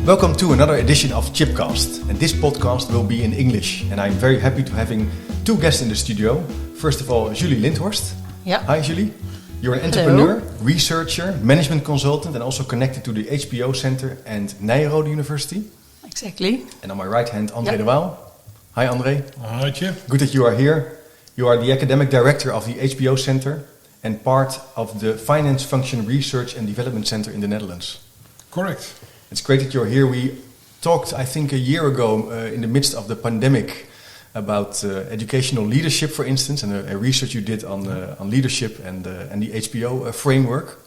Welcome to another edition of Chipcast, and this podcast will be in English, and I'm very happy to having two guests in the studio. First of all, Julie Lindhorst. Yeah. Hi, Julie. You're an entrepreneur, researcher, management consultant, and also connected to the HBO Center and Nijrode University. Exactly. And on my right hand, André de Waal. Hi, André. Hi, Chip. Good that you are here. You are the academic director of the HBO Center and part of the Finance Function Research and Development Center in the Netherlands. Correct. It's great that you're here. We talked, I think, a year ago in the midst of the pandemic about educational leadership, for instance, and a research you did on leadership and the HBO framework.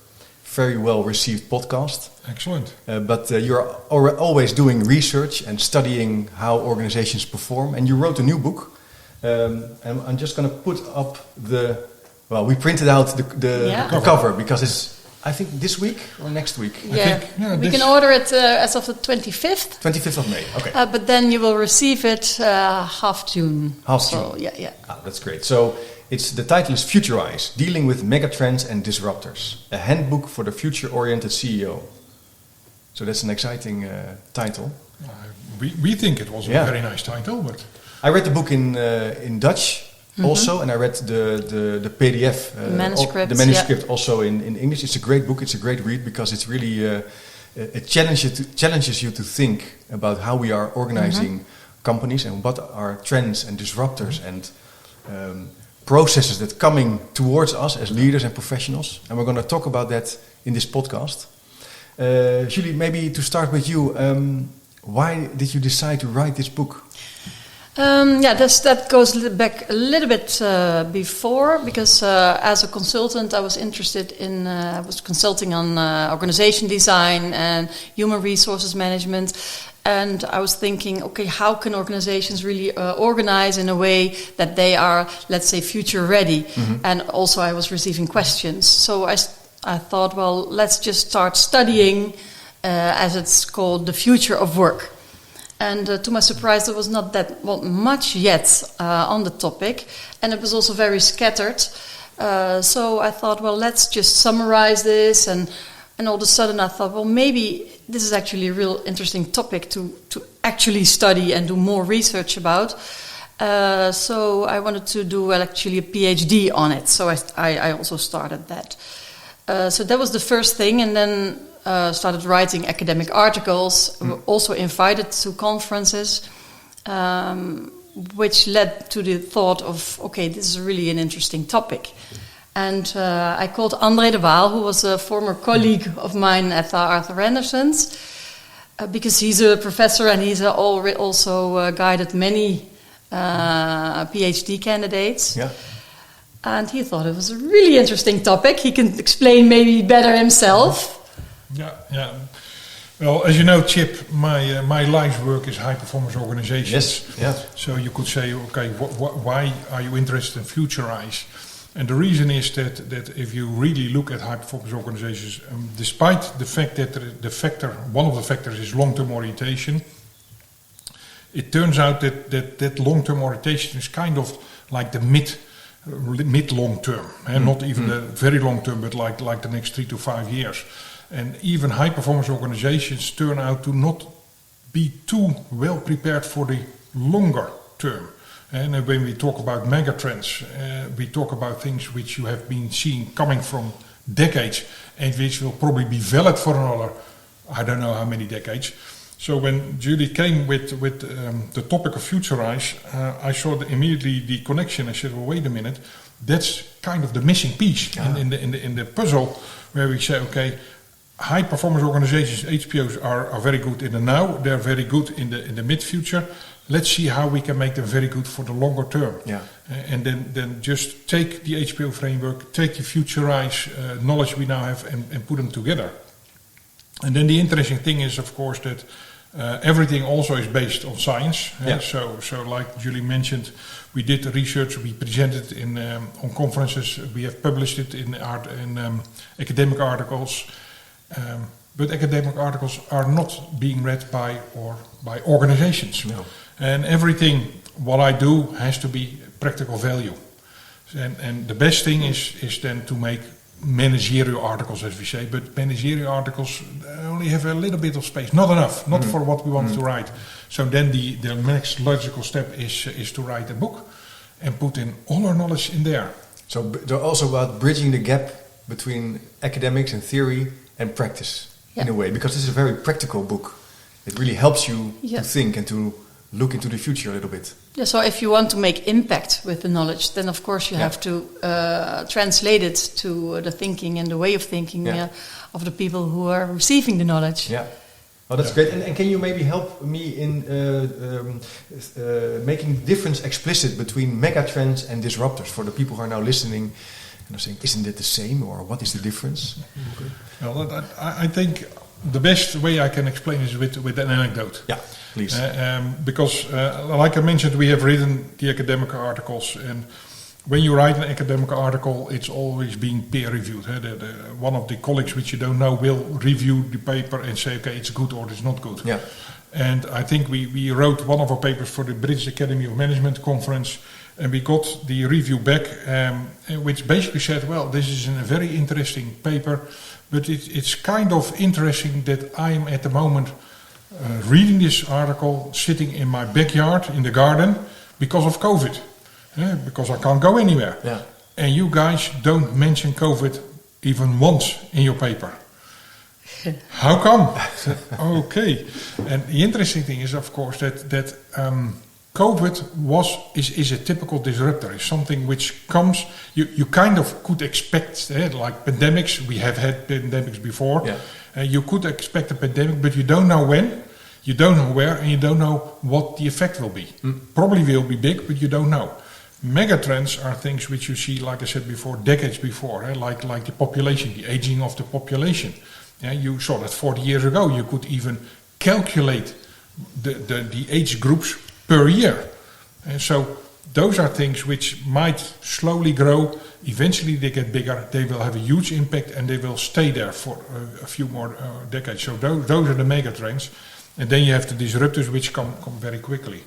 Very well received podcast. Excellent. But you're always doing research and studying how organizations perform. And you wrote a new book. And I'm just going to put up we printed out the cover because it's, I think, this week or next week. Yeah, we can order it as of the 25th. 25th of May, okay. But then you will receive it half June. June. Yeah. That's great. So the title is Futurize, Dealing with Megatrends and Disruptors, a handbook for the future-oriented CEO. So that's an exciting title. We think it was a very nice title, but I read the book in Dutch. Mm-hmm. Also, and I read the PDF, the manuscript also in English. It's a great book. It's a great read because it's really it challenges you to think about how we are organizing companies and what are trends and disruptors and processes that coming towards us as leaders and professionals. And we're going to talk about that in this podcast. Julie, maybe to start with you, why did you decide to write this book? That goes back a little bit before, because as a consultant I was interested in, I was consulting on organization design and human resources management, and I was thinking, okay, how can organizations really organize in a way that they are, let's say, future ready? Mm-hmm. And also I was receiving questions, so I thought, well, let's just start studying, as it's called, the future of work. And to my surprise, there was not that much yet on the topic, and it was also very scattered. So I thought, well, let's just summarize this, and all of a sudden I thought, well, maybe this is actually a real interesting topic to actually study and do more research about. So I wanted to do actually a PhD on it, so I also started that. So that was the first thing, and then started writing academic articles, also invited to conferences, which led to the thought of, okay, this is really an interesting topic. And I called André de Waal, who was a former colleague of mine at Arthur Andersen's, because he's a professor and he's also guided many PhD candidates. Yeah. And he thought it was a really interesting topic. He can explain maybe better himself. Yeah. Well, as you know, Chip, my life's work is high-performance organizations. Yes. Yeah. So you could say, okay, why are you interested in Futurize? And the reason is that if you really look at high-performance organizations, despite the fact that one of the factors is long-term orientation, it turns out that long-term orientation is kind of like the mid-long term, and not even the very long term, but like the next 3 to 5 years. And even high-performance organizations turn out to not be too well prepared for the longer term. And when we talk about megatrends, we talk about things which you have been seeing coming from decades and which will probably be valid for another, I don't know how many decades. So when Julie came with the topic of Futurize, I saw immediately the connection. I said, well, wait a minute, that's kind of the missing piece in the puzzle, where we say, okay, high-performance organizations, HPOs, are very good in the now. They're very good in the mid-future. Let's see how we can make them very good for the longer term. Yeah. And then just take the HPO framework, take the Futurize knowledge we now have, and put them together. And then the interesting thing is, of course, that everything also is based on science. Yeah. So like Julie mentioned, we did research, we presented on conferences, we have published it in academic articles. But academic articles are not being read by organizations. No. And everything what I do has to be practical value. And the best thing is then to make managerial articles, as we say, but managerial articles only have a little bit of space, not enough, not for what we want to write. So then the next logical step is to write a book and put in all our knowledge in there. So they're also about bridging the gap between academics and theory and practice in a way, because this is a very practical book. It really helps you to think and to look into the future a little bit. Yeah, so if you want to make impact with the knowledge, then of course you have to translate it to the thinking and the way of thinking of the people who are receiving the knowledge. Yeah. Oh, that's great. And can you maybe help me in making the difference explicit between megatrends and disruptors for the people who are now listening and are saying, isn't it the same, or what is the difference? Okay. Well, I think the best way I can explain is with an anecdote. Yeah, please. Because, like I mentioned, we have written the academic articles, and when you write an academic article, it's always being peer-reviewed. One of the colleagues which you don't know will review the paper and say, okay, it's good or it's not good. Yeah. And I think we wrote one of our papers for the British Academy of Management conference, and we got the review back, which basically said, well, this is a very interesting paper, but it's kind of interesting that I'm at the moment reading this article sitting in my backyard in the garden because of COVID. Because I can't go anywhere. Yeah. And you guys don't mention COVID even once in your paper. How come? Okay. And the interesting thing is, of course, that COVID is a typical disruptor. It's something which comes, you kind of could expect, like pandemics. We have had pandemics before. Yeah. You could expect a pandemic, but you don't know when, you don't know where, and you don't know what the effect will be. Probably will be big, but you don't know. Megatrends are things which you see, like I said before, decades before, like the population, the aging of the population. You saw that 40 years ago. You could even calculate the age groups per year. And so those are things which might slowly grow. Eventually they get bigger. They will have a huge impact and they will stay there for a few more decades. So those are the megatrends. And then you have the disruptors which come very quickly.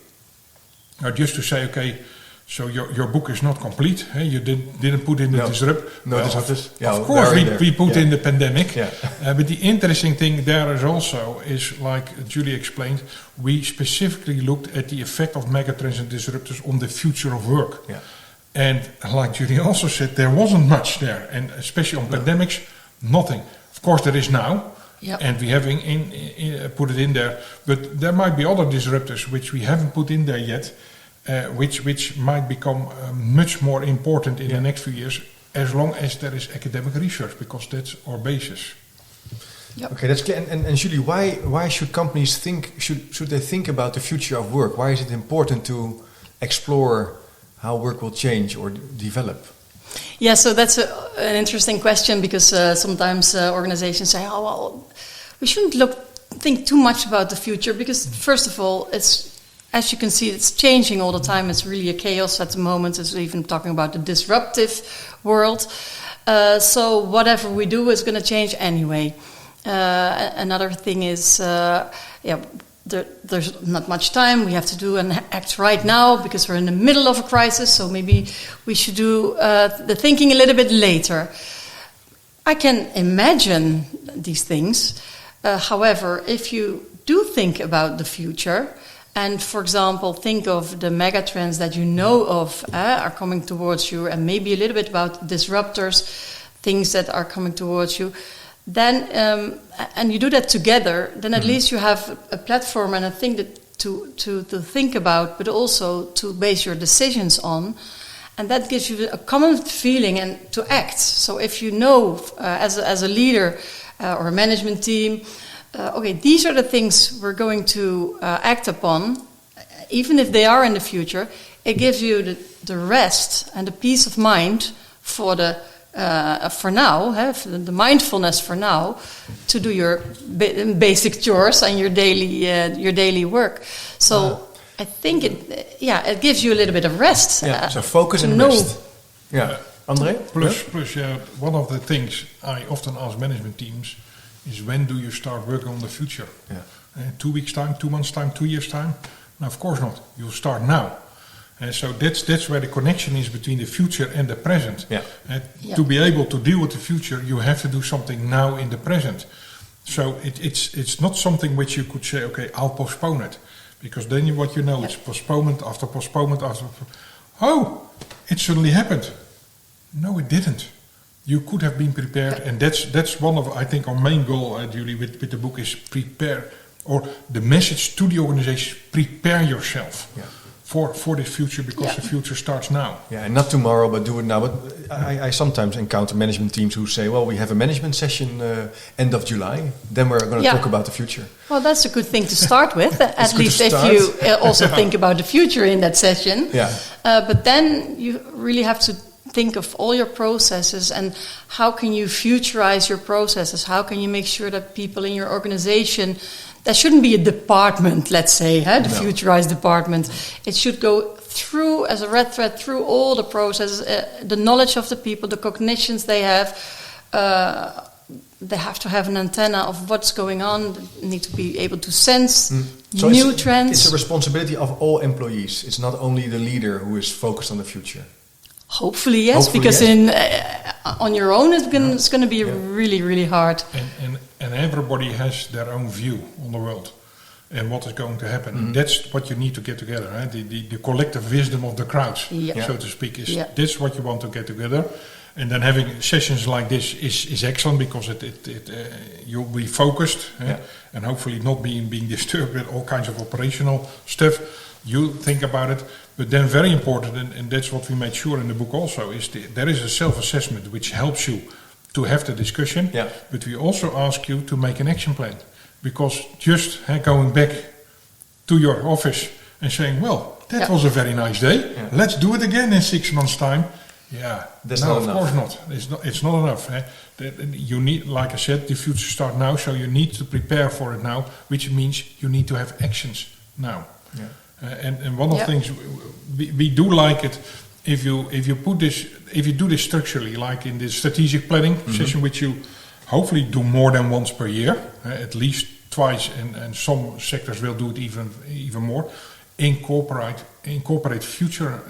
Now just to say, okay, so your book is not complete. You didn't put in the disrupt. No, disruptors. Of course, we put in the pandemic. Yeah. But the interesting thing there is like Julie explained, we specifically looked at the effect of megatrends and disruptors on the future of work. Yeah. And like Julie also said, there wasn't much there, and especially on pandemics, nothing. Of course, there is now. Yep. And we have put it in there, but there might be other disruptors which we haven't put in there yet. Which might become much more important in the next few years, as long as there is academic research, because that's our basis. Yep. Okay, that's clear. And Julie, why should companies should they think about the future of work? Why is it important to explore how work will change or develop? Yeah, so that's an interesting question, because sometimes organizations say, "Oh, well, we shouldn't think too much about the future," because first of all, as you can see, it's changing all the time. It's really a chaos at the moment. It's even talking about the disruptive world. So whatever we do is going to change anyway. Another thing is, there's not much time. We have to do an act right now because we're in the middle of a crisis. So maybe we should do the thinking a little bit later. I can imagine these things. However, if you do think about the future, and, for example, think of the megatrends that you know of are coming towards you, and maybe a little bit about disruptors, things that are coming towards you, then, and you do that together, then at least you have a platform and a thing to think about, but also to base your decisions on. And that gives you a common feeling and to act. So if you know, as a leader or a management team, okay, these are the things we're going to act upon, even if they are in the future. It gives you the rest and the peace of mind for now, the mindfulness for now, to do your basic chores and your daily work. So I think it gives you a little bit of rest. Yeah, so focus and rest. Yeah, André. Plus, one of the things I often ask management teams is, when do you start working on the future? Yeah. 2 weeks time, 2 months time, 2 years time? No, of course not. You'll start now. And so that's where the connection is between the future and the present. Yeah. To be able to deal with the future, you have to do something now in the present. So it's not something which you could say, okay, I'll postpone it. Because then it's postponement after postponement after... Oh, it suddenly happened. No, it didn't. You could have been prepared, and that's one of, I think, our main goal, Julie, with the book is prepare, or the message to the organization, prepare yourself for the future, because the future starts now. Yeah, and not tomorrow, but do it now. But I sometimes encounter management teams who say, well, we have a management session end of July, then we're going to talk about the future. Well, that's a good thing to start with, at least if you also think about the future in that session. Yeah. But then you really have to think of all your processes and how can you futurize your processes? How can you make sure that people in your organization, there shouldn't be a department, let's say, the Futurize department. It should go through, as a red thread, through all the processes, the knowledge of the people, the cognitions they have. They have to have an antenna of what's going on. They need to be able to sense new trends. It's a responsibility of all employees. It's not only the leader who is focused on the future. Hopefully, yes, because on your own it's going to be really, really hard. And everybody has their own view on the world and what is going to happen. Mm-hmm. That's what you need to get together. Right? The collective wisdom of the crowds, so to speak, is this what you want to get together. And then having sessions like this is excellent, because you'll be focused and hopefully not being disturbed with all kinds of operational stuff. You think about it. But then very important, and that's what we made sure in the book also, is there is a self-assessment which helps you to have the discussion, but we also ask you to make an action plan. Because just going back to your office and saying, well, that was a very nice day, let's do it again in 6 months' time. That's not enough. Of course not. It's not enough. You need, like I said, the future start now, so you need to prepare for it now, which means you need to have actions now. Yeah. And one of the things we do like it, if you do this structurally, like in the strategic planning session, which you hopefully do more than once per year, at least twice, and some sectors will do it even more. Incorporate future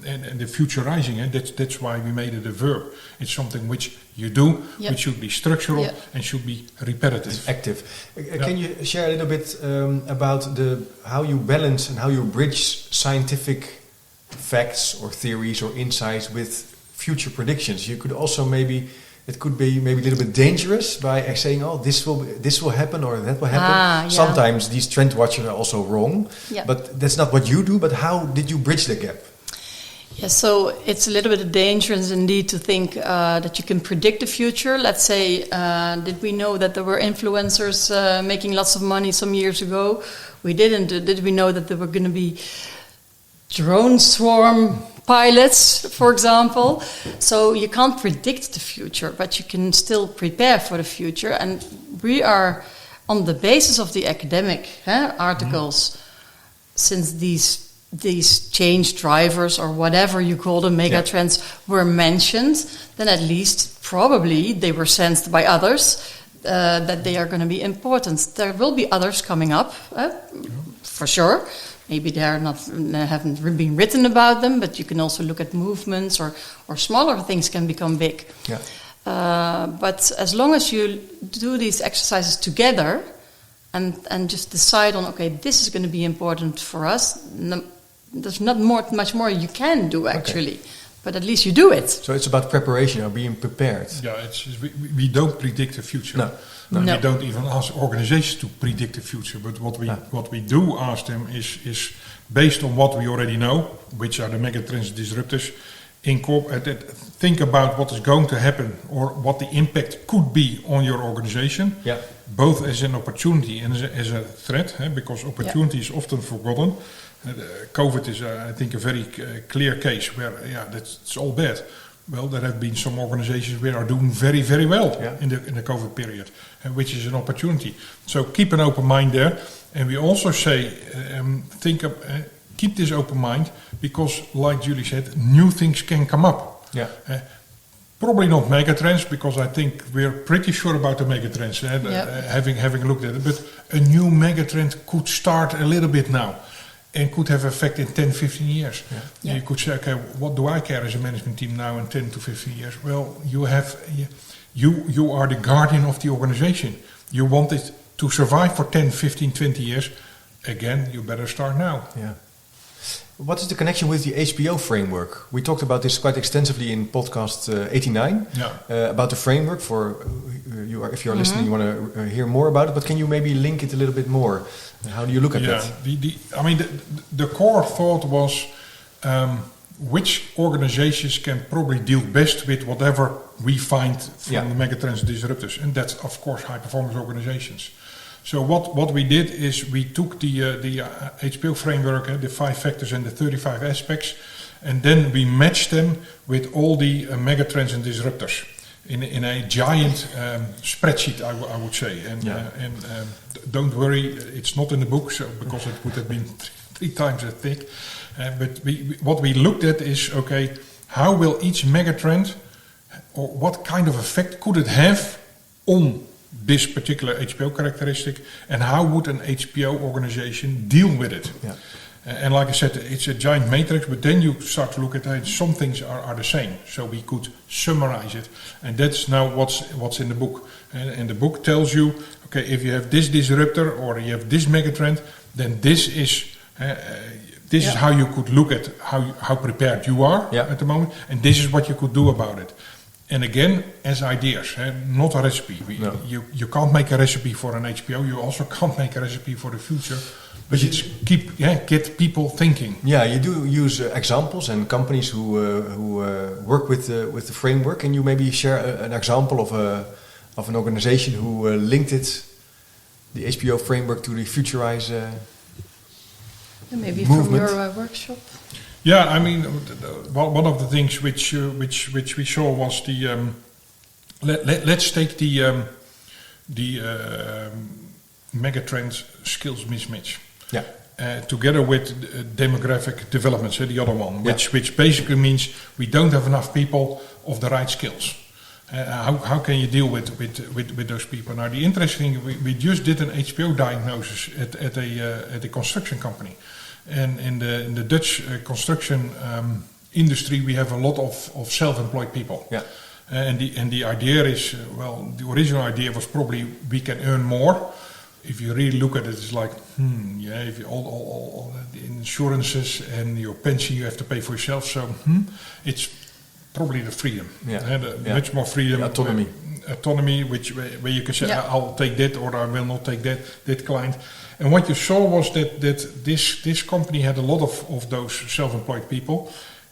and the futurizing. That's why we made it a verb. It's something which you do, which should be structural and should be repetitive. It's active. Can you share a little bit about how you balance and how you bridge scientific facts or theories or insights with future predictions? You could also it could be maybe a little bit dangerous by saying, "Oh, this will happen or that will happen." Sometimes these trend watchers are also wrong, but that's not what you do. But how did you bridge the gap? Yeah, so it's a little bit dangerous indeed to think that you can predict the future. Let's say, did we know that there were influencers making lots of money some years ago? We didn't. Did we know that there were going to be drone swarm pilots, for example? So you can't predict the future, but you can still prepare for the future. And we are, on the basis of the academic articles, since these change drivers or whatever you call them, megatrends, were mentioned, then at least probably they were sensed by others that they are going to be important. There will be others coming up, for sure. Maybe they haven't been written about them, but you can also look at movements or smaller things can become big. Yeah. But as long as you do these exercises together and just decide on, okay, this is going to be important for us, there's not much more you can do actually. But at least you do it. So it's about preparation or being prepared. Yeah, we don't predict the future. No. We don't even ask organizations to predict the future. But what we do ask them is based on what we already know, which are the megatrends, disruptors. Think about what is going to happen or what the impact could be on your organization, both as an opportunity and as a threat, because opportunity is often forgotten. COVID is, I think, a very clear case where, it's all bad. Well, there have been some organizations where are doing very, very well in the COVID period, which is an opportunity. So keep an open mind there. And we also say, keep this open mind, because, like Julie said, new things can come up. Yeah. Probably not megatrends, because I think we're pretty sure about the megatrends, having looked at it. But a new megatrend could start a little bit now. and could have effect in 10, 15 years. Yeah. You could say, okay, what do I care as a management team now in 10 to 15 years? Well, you are the guardian of the organization. You want it to survive for 10, 15, 20 years. Again, you better start now. Yeah. What is the connection with the HPO framework? We talked about this quite extensively in podcast 89, about the framework. For you, if you're listening, you want to hear more about it. But can you maybe link it a little bit more? How do you look at that? The core thought was which organizations can probably deal best with whatever we find from the Megatrends and disruptors, and that's of course high performance organizations. So what we did is we took the HPO framework, the 5 factors and the 35 aspects, and then we matched them with all the Megatrends and disruptors in a giant spreadsheet, I would say. And don't worry, it's not in the book, because it would have been 3 times as thick. But what we looked at is, okay, how will each megatrend, or what kind of effect could it have on this particular HPO characteristic, and how would an HPO organization deal with it? Yeah. And like I said, it's a giant matrix, but then you start to look at it, some things are the same. So we could summarize it, and that's now what's in the book. And the book tells you, okay, if you have this disruptor or you have this megatrend, then this is how you could look at how prepared you are at the moment, and this is what you could do about it. And again, as ideas, not a recipe. You can't make a recipe for an HPO. You also can't make a recipe for the future. But you get people thinking. Yeah, you do use examples and companies who work with the framework. Can you maybe share an example of an organization who linked the HPO framework to the Futurize maybe movement? From your workshop? Yeah, I mean, one of the things which we saw was the let's take the megatrend skills mismatch. Yeah. Together with demographic developments, the other one, which basically means we don't have enough people of the right skills. How can you deal with those people? Now, the interesting thing, we just did an HPO diagnosis at a construction company. And in the Dutch construction industry, we have a lot of self-employed people. Yeah. And the idea is, the original idea was probably we can earn more. If you really look at it, it's like, if you, all the insurances and your pension you have to pay for yourself. So it's probably the freedom. Much more freedom. Autonomy. Autonomy, where you can say, I'll take that or I will not take that client. And what you saw was that this company had a lot of those self-employed people.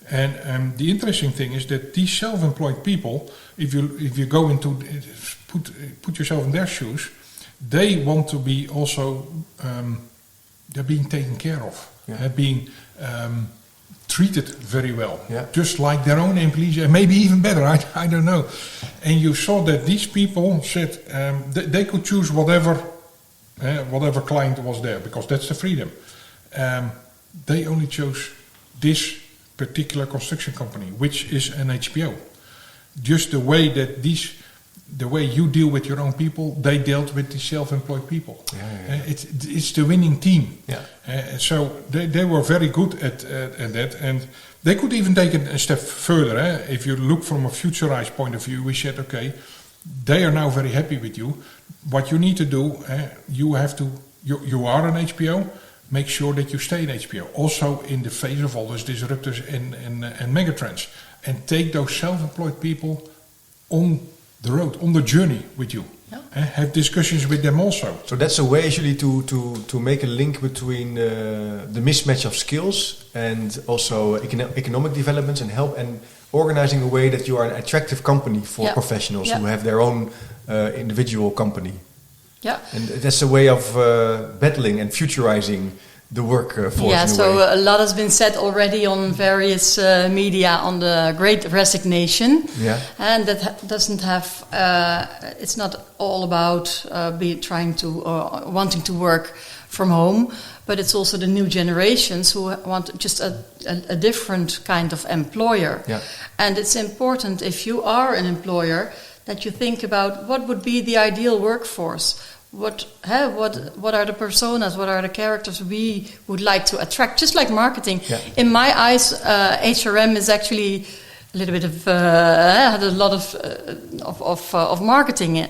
And the interesting thing is that these self-employed people, if you go into put yourself in their shoes, they want to be also they're being taken care of, being treated very well, just like their own employees, and maybe even better. I don't know. And you saw that these people said they could choose whatever client was there, because that's the freedom. They only chose this particular construction company, which is an HPO. Just the way that the way you deal with your own people, they dealt with the self-employed people. It's the winning team. So they were very good at that, and they could even take it a step further. If you look from a Futurize point of view, we said, okay, they are now very happy with you. What you need to do, you are an HPO, make sure that you stay an HPO. Also in the face of all those disruptors and megatrends. And take those self-employed people on the road, on the journey with you. Have discussions with them also. So that's a way actually to make a link between the mismatch of skills and also economic developments, and help and organizing a way that you are an attractive company for professionals who have their own individual company. Yeah, and that's a way of battling and futurizing the workforce. Yeah, so a lot has been said already on various media on the Great Resignation. Yeah, and that doesn't have. It's not all about wanting to work from home, but it's also the new generations who want just a different kind of employer. Yeah. And it's important, if you are an employer, that you think about what would be the ideal workforce. what are the personas, what are the characters we would like to attract, just like marketing. Yeah. In my eyes, HRM is actually a little bit of had a lot of marketing,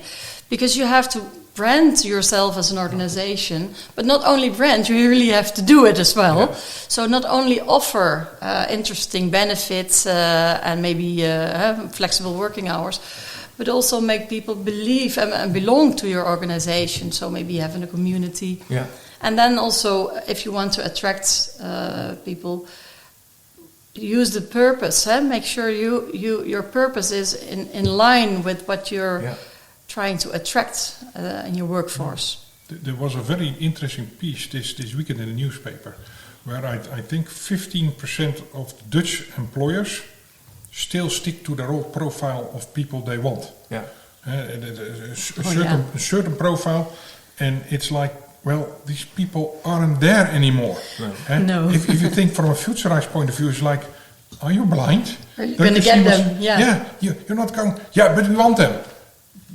because you have to brand yourself as an organization, but not only brand, you really have to do it as well. Yeah. So not only offer interesting benefits and maybe flexible working hours, but also make people believe and belong to your organization. So maybe having a community. Yeah. And then also, if you want to attract people, use the purpose. Make sure your purpose is in line with what you're trying to attract in your workforce. There was a very interesting piece this weekend in the newspaper, where I think 15% of Dutch employers still stick to their old profile of people they want. Yeah. A certain profile, and it's like, well, these people aren't there anymore. No. If you think from a Futurize point of view, it's like, are you blind? Are you going to get them? Yeah. You're not going, but we want them.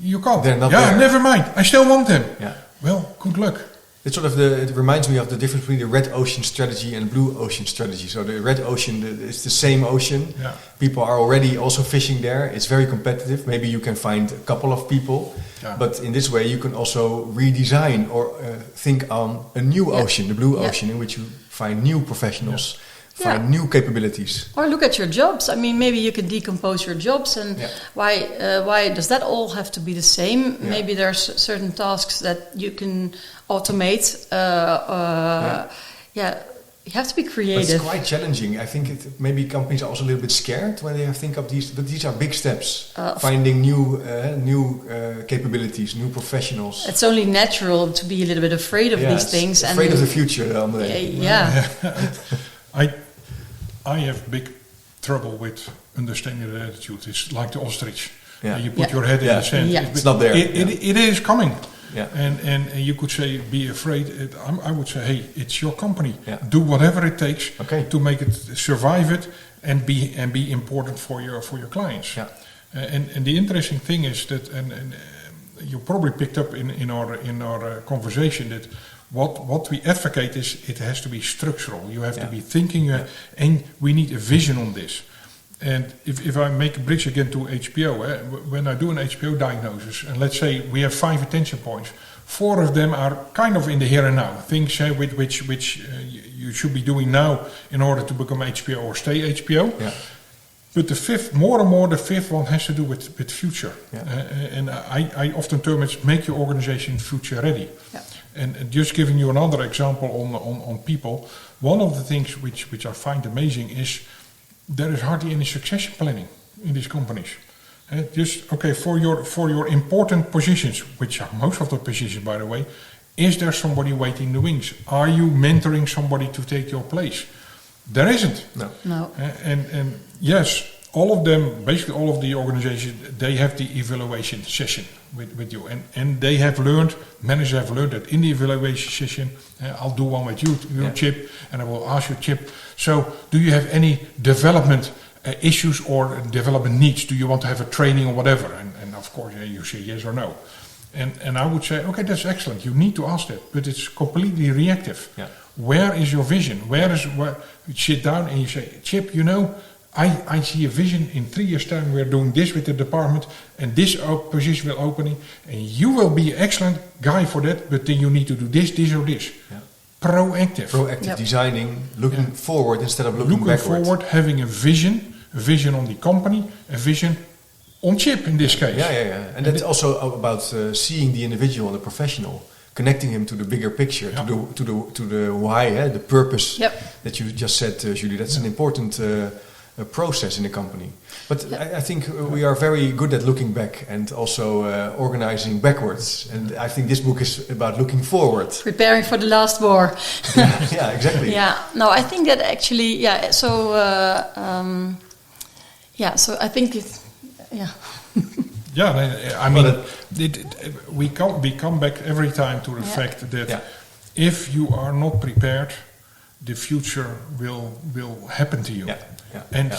You can't. They're not there. Never mind. I still want them. Yeah. Well, good luck. It's sort of it reminds me of the difference between the red ocean strategy and blue ocean strategy. So the red ocean, it's the same ocean. Yeah. People are already also fishing there. It's very competitive. Maybe you can find a couple of people. Yeah. But in this way, you can also redesign or think on a new ocean, the blue ocean, in which you find new professionals. Yeah. Find new capabilities. Or look at your jobs. I mean, maybe you can decompose your jobs, and why does that all have to be the same? Yeah. Maybe there's certain tasks that you can automate. You have to be creative. But it's quite challenging. I think maybe companies are also a little bit scared when they think of these. But these are big steps. Finding new capabilities, new professionals. It's only natural to be a little bit afraid of these things. Afraid of the future, André. I have big trouble with understanding the attitude. It's like the ostrich. Yeah. You put your head in the sand. Yeah. It's not there. It is coming. Yeah. And you could say, be afraid. I would say, hey, it's your company. Yeah. Do whatever it takes to make it survive it and be important for your clients. Yeah. And the interesting thing is that, and you probably picked up in our conversation that. What we advocate is it has to be structural. You have to be thinking, and we need a vision on this. And if I make a bridge again to HPO, when I do an HPO diagnosis, and let's say we have 5 attention points, 4 of them are kind of in the here and now, things with which you should be doing now in order to become HPO or stay HPO. Yeah. But the fifth one has to do with future. Yeah. And I often term it, make your organization future ready. Yeah. And just giving you another example on people, one of the things which I find amazing is there is hardly any succession planning in these companies. For your important positions, which are most of the positions, by the way, is there somebody waiting in the wings? Are you mentoring somebody to take your place? There isn't. No. And yes, basically all of the organizations, they have the evaluation session with you. And they have learned, managers have learned that in the evaluation session, I'll do one with you, Chip, and I will ask you, Chip, so do you have any development issues or development needs? Do you want to have a training or whatever? And of course, you say yes or no. And I would say, okay, that's excellent. You need to ask that, but it's completely reactive. Yeah. Where is your vision? Where you sit down and you say, Chip, I see a vision in 3 years' time. We're doing this with the department, and this position will opening, and you will be an excellent guy for that. But then you need to do this, or this. Yeah. Proactive designing, looking forward instead of looking backward. Forward, having a vision on the company, a vision on Chip in this case. Yeah. And that's also about seeing the individual and the professional, connecting him to the bigger picture, to the why, the purpose that you just said, Julie. That's an important process in a company. But I think we are very good at looking back and also organizing backwards. And I think this book is about looking forward. Preparing for the last war. Yeah, exactly. Yeah. No, I think that actually, So I think it's, I mean, we come back every time to the fact that if you are not prepared, the future will happen to you. Yeah. And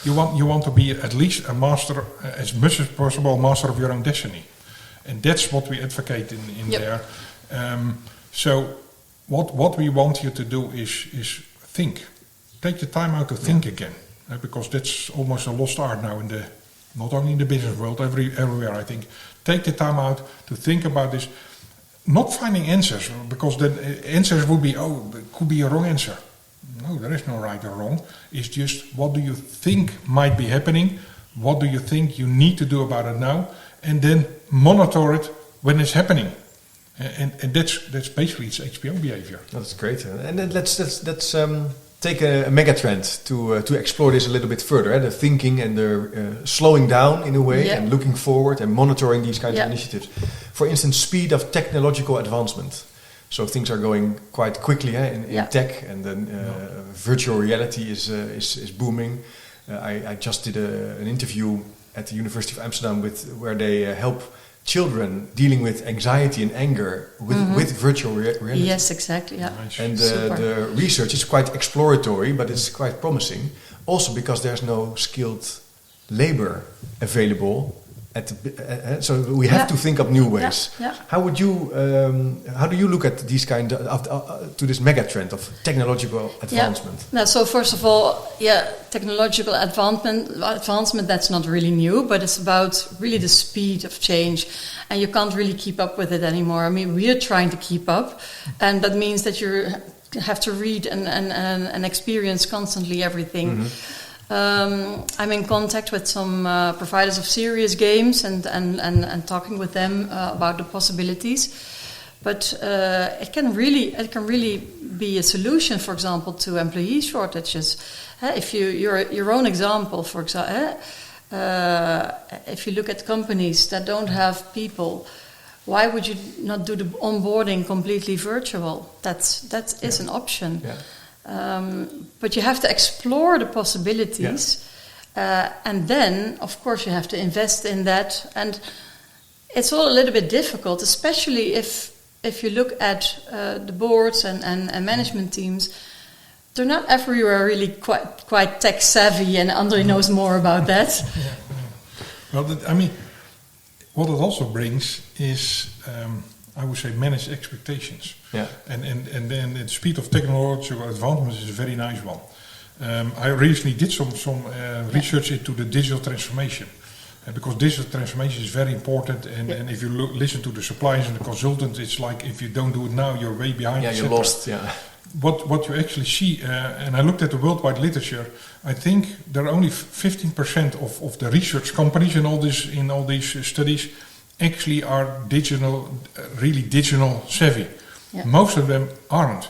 you want to be at least a master, as much as possible, master of your own destiny. And that's what we advocate in there. So what we want you to do is think. Take the time out to think again. Because that's almost a lost art now not only in the business world, everywhere I think. Take the time out to think about this. Not finding answers, because the answers would be, it could be a wrong answer. No, there is no right or wrong. It's just, what do you think might be happening? What do you think you need to do about it now? And then monitor it when it's happening. And that's basically its HPO behavior. That's great. And then let's take a megatrend to explore this a little bit further. The thinking and the slowing down in a way, and looking forward and monitoring these kinds of initiatives. For instance, speed of technological advancement. So things are going quite quickly in tech, and then virtual reality is booming. I just did an interview at the University of Amsterdam where they help children dealing with anxiety and anger with virtual reality. Yes, exactly. Yeah. Nice. And the research is quite exploratory, but it's quite promising. Also because there's no skilled labor available. So we have to think up new ways. Yeah. How do you look at these kind of to this megatrend of technological advancement? Yeah. So first of all, technological advancement that's not really new, but it's about really the speed of change, and you can't really keep up with it anymore. I mean, we are trying to keep up, and that means that you have to read and experience constantly everything. Mm-hmm. I'm in contact with some providers of serious games and talking with them about the possibilities. But it can really be a solution, for example, to employee shortages. If your own example, for example, if you look at companies that don't have people, why would you not do the onboarding completely virtual? That is an option. Yeah. But you have to explore the possibilities, and then, of course, you have to invest in that. And it's all a little bit difficult, especially if you look at the boards and management teams. They're not everywhere really quite tech savvy, and André knows more about that. Well, what it also brings is, I would say, manage expectations. Yeah. And then the speed of technological advancement is a very nice one. I recently did some research into the digital transformation. Because digital transformation is very important, and if you listen to the suppliers and the consultants, it's like if you don't do it now, you're way behind. Yeah, you're lost. Yeah. What you actually see, and I looked at the worldwide literature, I think there are only 15% of the research companies in all these studies actually are really digital savvy. Yeah. Most of them aren't.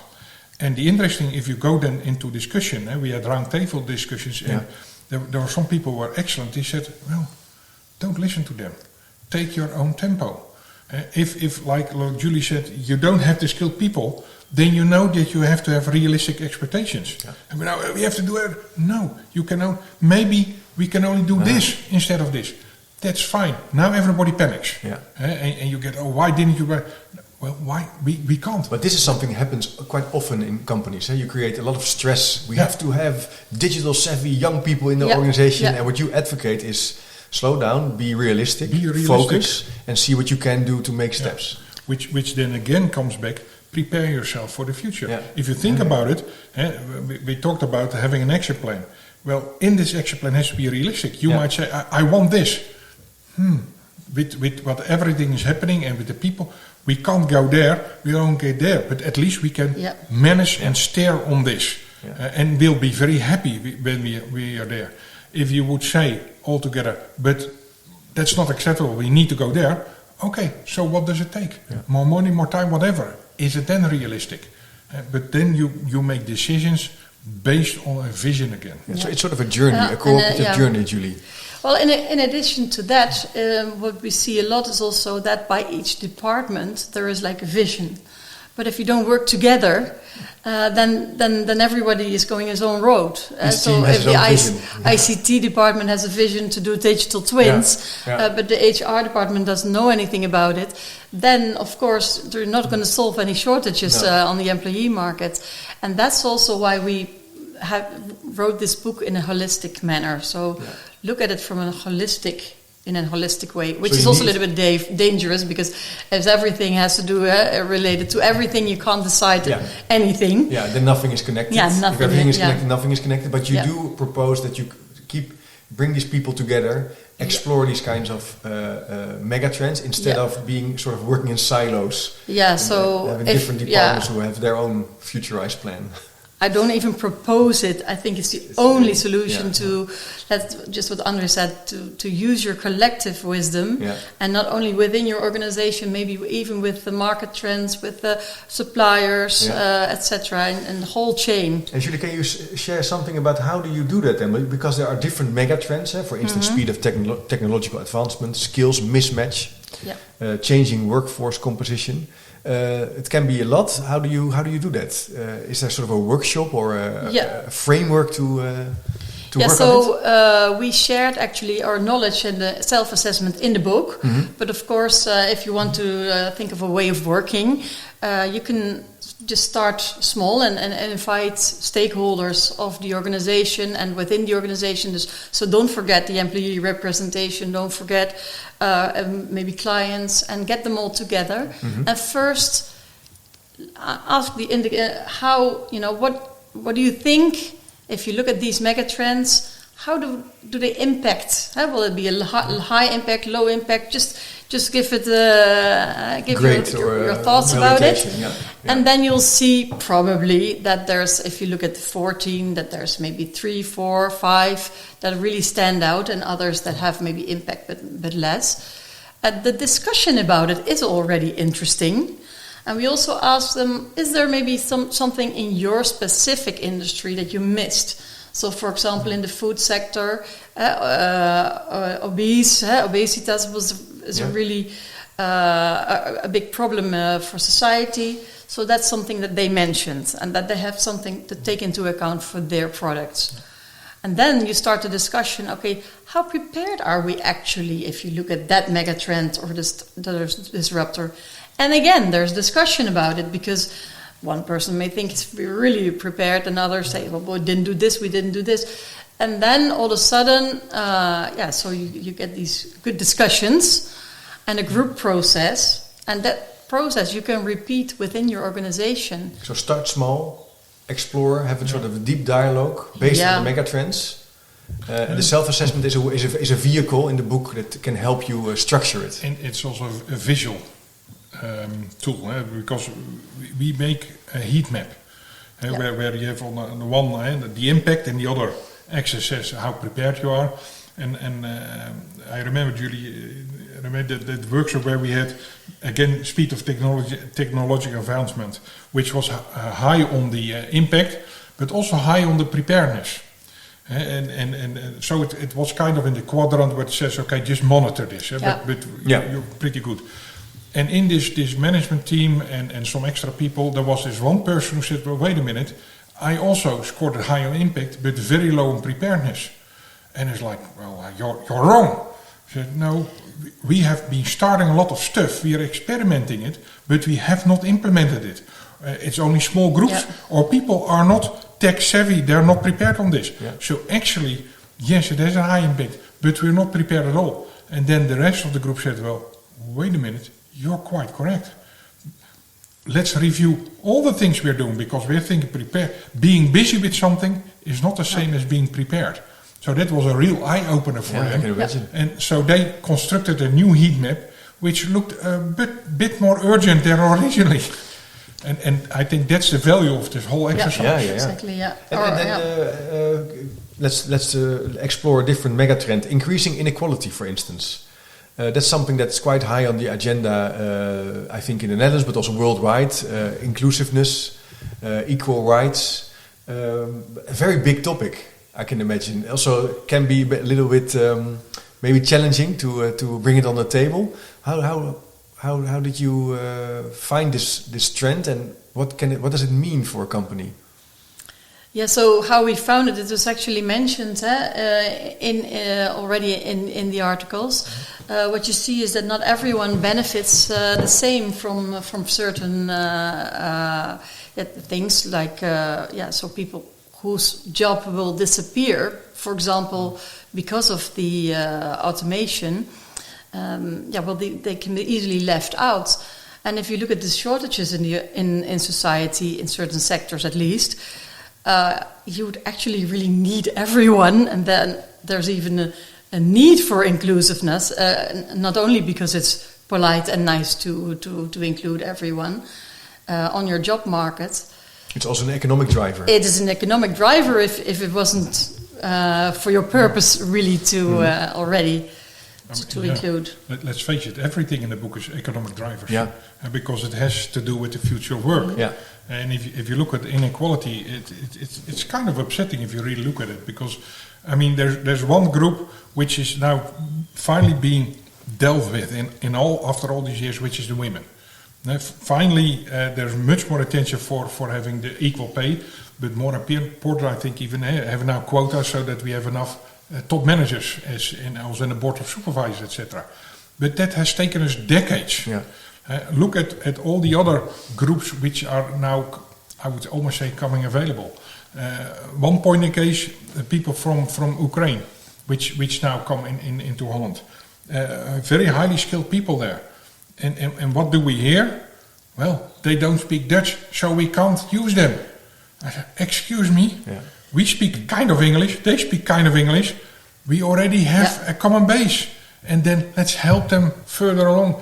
And the interesting, if you go then into discussion, we had round table discussions, and there were some people who were excellent. They said, well, don't listen to them. Take your own tempo. If like Julie said, you don't have the skilled people, then you know that you have to have realistic expectations. Yeah. And we have to do it. No, maybe we can only do this instead of this. That's fine. Now everybody panics. Yeah. And you get, why didn't you? Well, why? We can't. But this is something that happens quite often in companies. You create a lot of stress. We have to have digital savvy young people in the organization. Yeah. And what you advocate is slow down, be realistic, focus, and see what you can do to make steps. Which then again comes back, prepare yourself for the future. Yeah. If you think about it, we talked about having an action plan. Well, in this action plan has to be realistic. You might say, I want this. With what everything is happening and with the people, we can't go there, we don't get there, but at least we can manage and steer on this. Yeah. And we'll be very happy when we are there. If you would say altogether, but that's not acceptable, we need to go there, okay, so what does it take? Yeah. More money, more time, whatever. Is it then realistic? But then you make decisions based on a vision again. Yeah. So it's sort of a journey, a cooperative journey, Julie. Well, in addition to that, what we see a lot is also that by each department there is like a vision. But if you don't work together, then everybody is going his own road. So if the ICT department has a vision to do digital twins, but the HR department doesn't know anything about it, then of course they're not going to solve any shortages on the employee market. And that's also why we wrote this book in a holistic manner. So look at it from a holistic in a holistic way, which is also a little bit dangerous, because if everything has to do related to everything, you can't decide anything. Yeah, then nothing is connected. Yeah, nothing. If everything is connected, nothing is connected. But you do propose that you bring these people together, explore these kinds of megatrends instead of being sort of working in silos. Yeah, so having different departments who have their own Futurize plan. I don't even propose it. I think it's the only solution to, that's just what André said, to use your collective wisdom, and not only within your organization, maybe even with the market trends, with the suppliers, etc., and the whole chain. And Julie, can you share something about how do you do that then? Because there are different megatrends, for instance, speed of technological advancement, skills mismatch, changing workforce composition. It can be a lot. How do you do that? Is there sort of a workshop or a framework to work on it? So we shared actually our knowledge and the self-assessment in the book. But of course, if you want to think of a way of working, you can just start small and invite stakeholders of the organization and within the organization. So don't forget the employee representation, don't forget maybe clients, and get them all together. And first ask how, what do you think, if you look at these megatrends, how do they impact? Will it be a high impact, low impact? Just give it give your thoughts about it, and then you'll see probably that there's, if you look at 14, that there's maybe 3, 4, 5 that really stand out, and others that have maybe impact but less. The discussion about it is already interesting. And we also asked them, is there maybe something in your specific industry that you missed? So, for example, in the food sector, obesitas is a really a big problem for society. So that's something that they mentioned, and that they have something to take into account for their products. And then you start the discussion, okay, how prepared are we actually if you look at that megatrend or this disruptor? And again, there's discussion about it, because one person may think it's really prepared, and others say, well, we didn't do this, we didn't do this. And then all of a sudden, so you get these good discussions and a group process, and that process you can repeat within your organization. So start small, explore, have a sort of a deep dialogue based on the megatrends. And the self-assessment is a vehicle in the book that can help you structure it. And it's also a visual tool, because we make a heat map where you have on the one hand the impact, and the other axis says how prepared you are. And I remember, Julie, that workshop where we had again speed of technological advancement, which was high on the impact, but also high on the preparedness. And so it was kind of in the quadrant where it says, okay, just monitor this, but you're pretty good. And in this management team and some extra people, there was this one person who said, well, wait a minute, I also scored a high on impact, but very low on preparedness. And it's like, well, you're wrong. I said, no, we have been starting a lot of stuff, we are experimenting it, but we have not implemented it. It's only small groups, or people are not tech savvy, they're not prepared on this. Yeah. So actually, yes, it has a high impact, but we're not prepared at all. And then the rest of the group said, well, wait a minute, you're quite correct. Let's review all the things we're doing, because we're thinking prepared. Being busy with something is not the same as being prepared. So that was a real eye-opener for them. I can imagine. And so they constructed a new heat map, which looked a bit more urgent than originally. And I think that's the value of this whole exercise. Exactly, Let's explore a different megatrend. Increasing inequality, for instance. That's something that's quite high on the agenda, I think, in the Netherlands, but also worldwide. Inclusiveness, equal rights, a very big topic, I can imagine. Also, can be a little bit maybe challenging to bring it on the table. How did you find this trend, and what does it mean for a company? Yeah, so how we found it was actually mentioned already in the articles. What you see is that not everyone benefits the same from certain things, like so people whose job will disappear, for example, because of the automation, they can be easily left out. And if you look at the shortages in society, in certain sectors at least, you would actually really need everyone, and then there's even a need for inclusiveness, not only because it's polite and nice to include everyone on your job market. It's also an economic driver. It is an economic driver if it wasn't for your purpose really to already to include. Let's face it, everything in the book is economic drivers. Yeah. Because it has to do with the future of work. Yeah. And if you look at inequality, it's kind of upsetting if you really look at it, because I mean there's one group which is now finally being dealt with after all these years, which is the women. Finally, there's much more attention for having the equal pay, but more important, I think, even have now quotas so that we have enough top managers also in the board of supervisors, etc. But that has taken us decades. Yeah. Look at all the other groups which are now, I would almost say, coming available. One point in case, people from Ukraine, which now come into Holland. Very highly skilled people there. And what do we hear? Well, they don't speak Dutch, so we can't use them. I said, excuse me, we speak kind of English, they speak kind of English. We already have a common base. And then let's help them further along.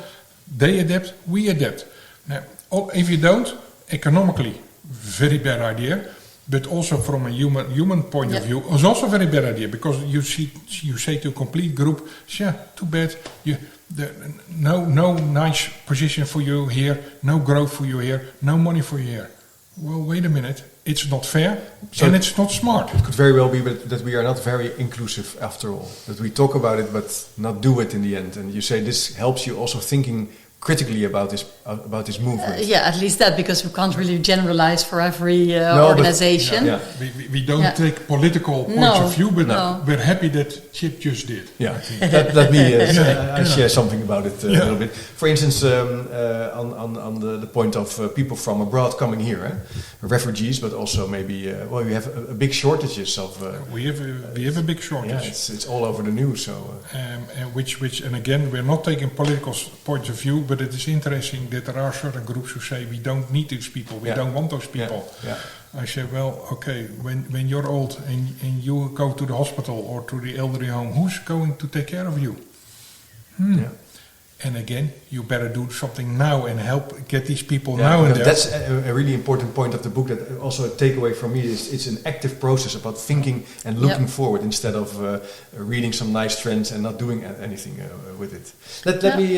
They adapt, we adapt. Now, if you don't, economically, very bad idea. But also from a human point of view, it's also a very bad idea, because you say to a complete group, yeah, too bad, no nice position for you here, no growth for you here, no money for you here. Well, wait a minute, it's not fair, and it's not smart. It could very well be that we are not very inclusive after all, that we talk about it but not do it in the end. And you say this helps you also thinking critically about this movement. At least that, because we can't really generalize for every organization. We don't take political points of view, but we're happy that Chip just did. Yeah, let me share something about it a little bit. For instance, on the point of people from abroad coming here, refugees, but also maybe we have a big shortages of. We have a big shortage. Yeah, it's all over the news. So and again, we're not taking political points of view. But it is interesting that there are certain groups who say we don't need these people, we don't want those people. I say, well, okay, when you're old and you go to the hospital or to the elderly home, who's going to take care of you? And again, you better do something now and help get these people now and there. That's a really important point of the book. That also a takeaway from me is it's an active process about thinking and looking forward instead of reading some nice trends and not doing anything with it. Let me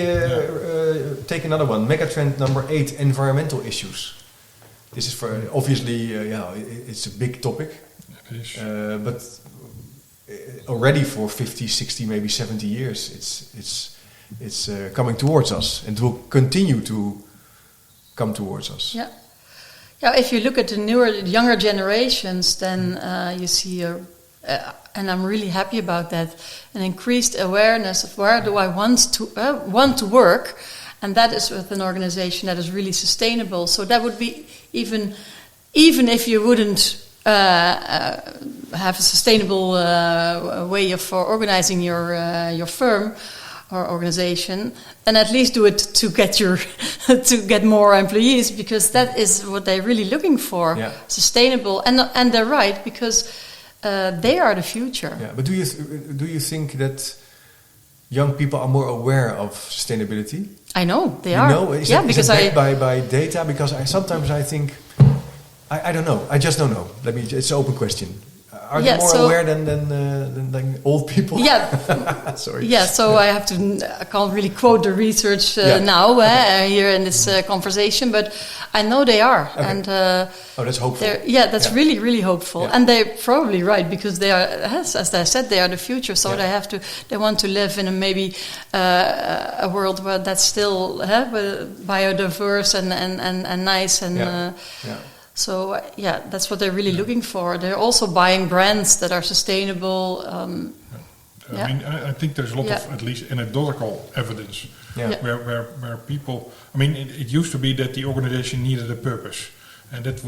take another one. Megatrend number 8: environmental issues. This is for obviously it's a big topic, but already for 50, 60, maybe 70 years, it's coming towards us, and will continue to come towards us. If you look at the younger generations, then you see, and I'm really happy about that, an increased awareness of where do I want to work, and that is with an organization that is really sustainable. So that would be even if you wouldn't have a sustainable way of organizing your firm or organization, and at least do it to get more employees, because that is what they're really looking for, sustainable. And they're right, because they are the future. But do you think that young people are more aware of sustainability? I know they are. Is it backed by data? Because sometimes I think I don't know. I just don't know. It's an open question. Are they more aware than old people? Sorry. I can't really quote the research now here in this conversation, but I know they are. Okay. And that's hopeful. That's really, really hopeful. And they're probably right, because they are, as I said, they are the future. So they want to live in a world where that's still biodiverse and nice and. So that's what they're really looking for. They're also buying brands that are sustainable. I mean, I think there's a lot of at least anecdotal evidence where people. I mean, it used to be that the organization needed a purpose, and that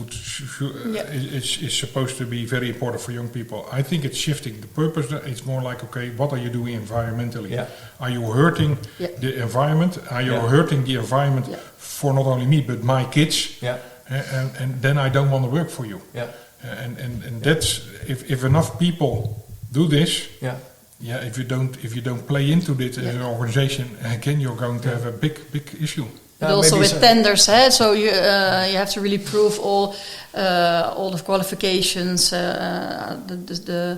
is supposed to be very important for young people. I think it's shifting the purpose. It's more like, okay, what are you doing environmentally? Yeah. Are you hurting the environment? Are you hurting the environment for not only me but my kids? Yeah. And then I don't want to work for you. Yeah. And that's if enough people do this. Yeah. Yeah. If you don't play into it as an organization, again you're going to have a big issue. But also with tenders, so you have to really prove all the qualifications, the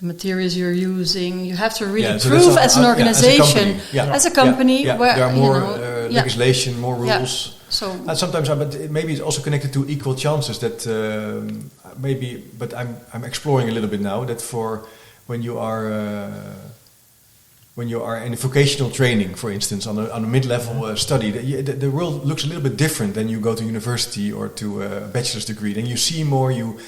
materials you're using. You have to really prove as an organization, as a company. Where there are more legislation, more rules. So and sometimes, but maybe it's also connected to equal chances. That maybe, but I'm exploring a little bit now. That for when you are in vocational training, for instance, on a mid-level study, the world looks a little bit different than you go to university or to a bachelor's degree. Then you see more, you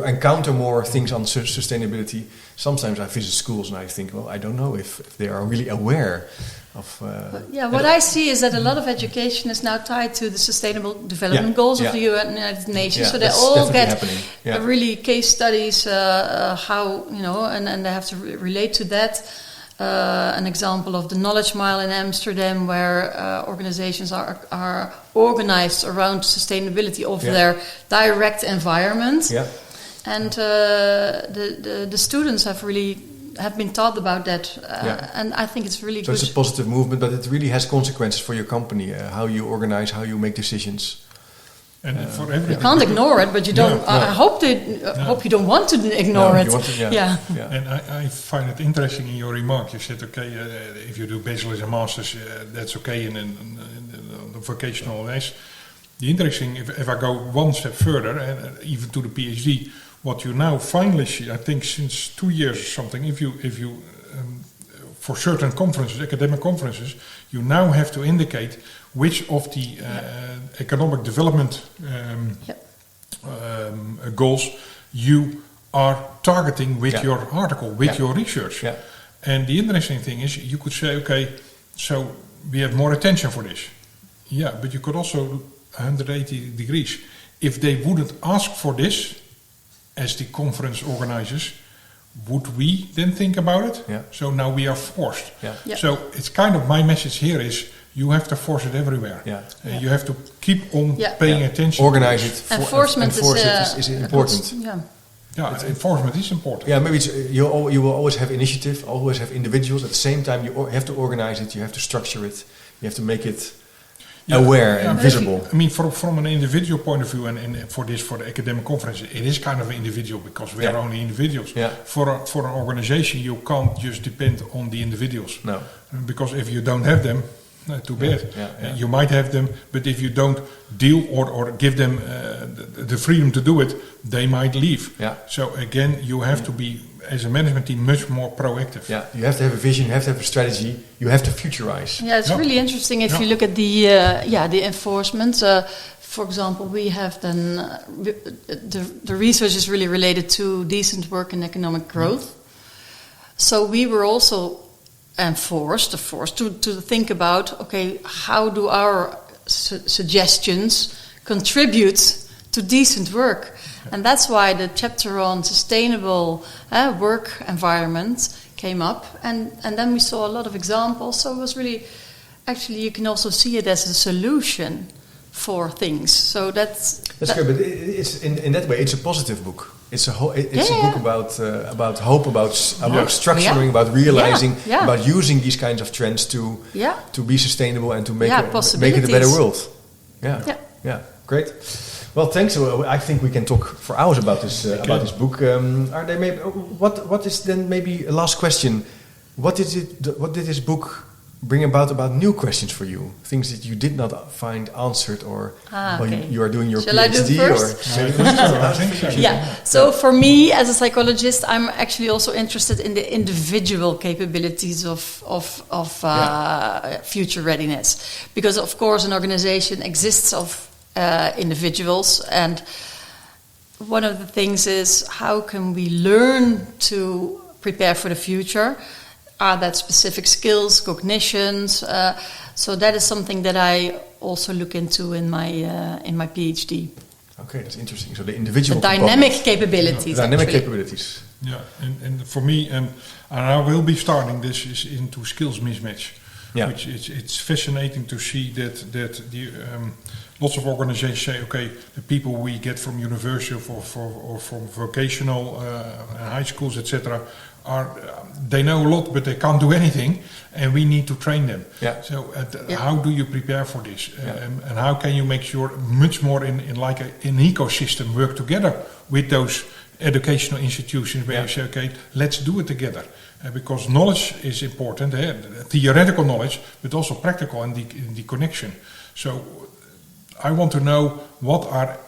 encounter more things on sustainability. Sometimes I visit schools and I think, well, I don't know if they are really aware of. What I see is that a lot of education is now tied to the Sustainable Development Goals of the United Nations. Yeah, so they all get really case studies, how and they have to relate to that. An example of the Knowledge Mile in Amsterdam, where organizations are organized around sustainability of their direct environment, and the students have been taught about that, and I think it's really good. So it's a positive movement, but it really has consequences for your company, how you organize, how you make decisions. And for everybody, you can't ignore it, but you don't. I hope you don't want to ignore it. And I find it interesting in your remark. You said, okay, if you do bachelor's and masters, that's okay in the vocational ways. The interesting, if I go one step further, and even to the PhD, what you now finally see, I think since 2 years or something, if you for certain conferences, academic conferences, you now have to indicate which of the economic development goals you are targeting with your article, with your research. Yeah. And the interesting thing is, you could say, okay, so we have more attention for this. Yeah, but you could also 180 degrees. If they wouldn't ask for this, as the conference organizers, would we then think about it? Yeah. So now we are forced. Yeah. Yeah. So it's kind of my message here is, you have to force it everywhere. Yeah. You have to keep on paying attention. Organize it. Enforcement is important. Enforcement is important. Yeah, maybe you will always have initiative, always have individuals. At the same time, you have to organize it. You have to structure it. You have to make it aware and visible. I mean, from an individual point of view, and for the academic conference, it is kind of individual because we are only individuals. Yeah. For an organization, you can't just depend on the individuals. No. Because if you don't have them, too bad. You might have them, but if you don't deal or give them the freedom to do it, they might leave. Yeah. So again, you have to be, as a management team, much more proactive. Yeah, you have to have a vision, you have to have a strategy, you have to futurize. Yeah, it's really interesting if you look at the enforcement. For example, we have then the research is really related to decent work and economic growth. So we were also forced to think about, okay, how do our suggestions contribute to decent work? And that's why the chapter on sustainable work environment came up, and then we saw a lot of examples. So it was really, actually, you can also see it as a solution for things. So that's good, but it's in that way, it's a positive book. It's a book about hope, about structuring, about realizing, about using these kinds of trends to be sustainable and to make it a better world. Yeah, great. Well, thanks. I think we can talk for hours about this book. Are there maybe what is then maybe a last question? What did this book bring about new questions for you? Things that you did not find answered, or you are doing your Shall PhD? I do first? So for me, as a psychologist, I'm actually also interested in the individual capabilities of future readiness, because of course an organization exists of individuals, and one of the things is, how can we learn to prepare for the future? Are that specific skills, cognitions? So that is something that I also look into in my PhD. Okay, that's interesting. So the individual dynamic capabilities. Dynamic capabilities. Yeah, and for me, and I will be starting this is into skills mismatch. Yeah. Which it's fascinating to see that the lots of organizations say, okay, the people we get from university or from vocational high schools, etc., they know a lot, but they can't do anything, and we need to train them. Yeah. So how do you prepare for this? And how can you make sure much more in like an ecosystem work together with those educational institutions where you say, okay, let's do it together. Because knowledge is important, theoretical knowledge, but also practical and the connection. So I want to know what are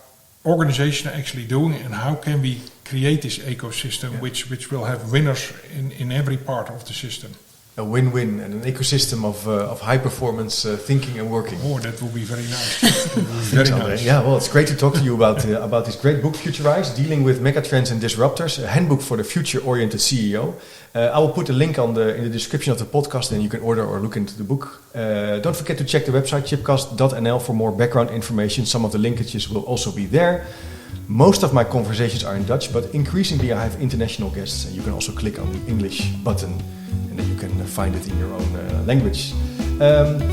organizations actually doing and how can we create this ecosystem which will have winners in every part of the system. A win-win and an ecosystem of high-performance thinking and working. Oh, that will be very nice. Very nice. Yeah, well, it's great to talk to you about this great book, Futurize, Dealing with Megatrends and Disruptors, a handbook for the future-oriented CEO. I will put a link in the description of the podcast, and you can order or look into the book. Don't forget to check the website, chipcast.nl, for more background information. Some of the linkages will also be there. Most of my conversations are in Dutch, but increasingly I have international guests, and you can also click on the English button, and then you can find it in your own language.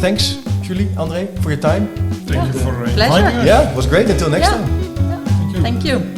Thanks, Julie, André, for your time. Thank you for inviting us. Yeah, it was great. Until next time. Yeah. Thank you.